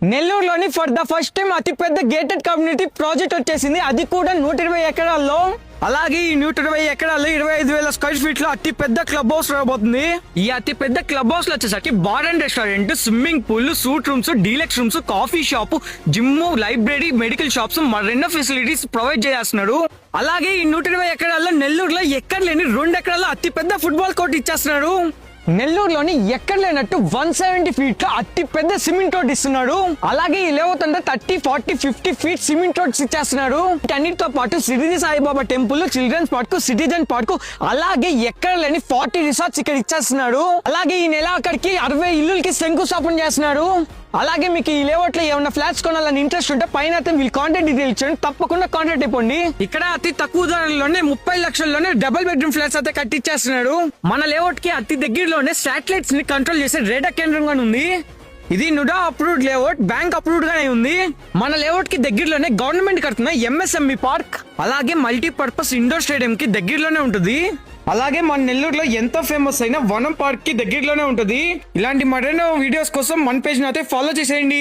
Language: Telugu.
నెల్లూరులోని ఫర్ ద ఫస్ట్ టైం అతిపెద్ద గేటెడ్ కమ్యూనిటీ ప్రాజెక్ట్ వచ్చేసింది. అది కూడా 120 ఎకరాల్లో. అలాగే ఈ 120 ఎకరాల్లో 25,000 స్క్వేర్ ఫీట్ లో అతి పెద్ద క్లబ్ హౌస్ రాబోతుంది. ఈ అతి పెద్ద క్లబ్ హౌస్ లో వచ్చేసరికి bar and restaurant, swimming pool, suit rooms, deluxe rooms, coffee shop, gym, library, medical shops మరెన్నో ఫెసిలిటీస్ ప్రొవైడ్ చేస్తున్నారు. అలాగే ఈ 120 ఎకరాల్లో నెల్లూరులో ఎక్కడ లేని 2 ఎకరాల్లో అతి పెద్ద ఫుట్బాల్ కోర్ట్ ఇచ్చేస్తున్నారు. నెల్లూరులోని ఎక్కడ లేనట్టు 170 ఫీట్ లో అతి పెద్ద సిమెంట్ రోడ్ ఇస్తున్నాడు. అలాగే ఈ లేఅవుట్ అంతా 30, 40, 50 ఫీట్ సిమెంట్ రోడ్స్ ఇచ్చేస్తున్నారు. అన్నిటితో పాటు Shirdi Saibaba temple, children's park, citizen park, అలాగే ఎక్కడ లేని 40 రిసార్ట్స్ ఇక్కడ ఇచ్చేస్తున్నారు. అలాగే ఈ నెల అక్కడికి 60 ఇల్లులకి శంకుస్థాపన చేస్తున్నారు. అలాగే మీకు ఈ లేఅవుట్ లో ఏమైనా ఫ్లాట్స్ కొనాలని ఇంట్రెస్ట్ ఉంటే పైన వీళ్ళు కాంటాక్ట్ డీటెయిల్స్ ఇచ్చారు, తప్పకుండా కాంటాక్ట్ అయిపోండి. ఇక్కడ అతి తక్కువ ధరలోనే 30 లక్షల్లోనే డబుల్ బెడ్రూమ్ ఫ్లాట్స్ అయితే కట్టించేస్తున్నారు. మన లేఅవుట్ కి అతి దగ్గరలోనే శాటిలైట్స్ ని కంట్రోల్ చేసే రేడా కేంద్రంగా ఉంది. ఇది NUDA approved layout, bank approved గానే ఉంది. మన లేఅవుట్ కి దగ్గరలోనే గవర్నమెంట్ కడుతున్న ఎంఎస్ఎంఈ పార్క్, అలాగే మల్టీపర్పస్ ఇండోర్ స్టేడియం కి దగ్గరలోనే ఉంటుంది. అలాగే మన నెల్లూరులో ఎంతో ఫేమస్ అయిన వనం పార్క్ కి దగ్గరలోనే ఉంటుంది. ఇలాంటి మరెన్నో వీడియోస్ కోసం మన పేజ్ అయితే ఫాలో చేసేయండి.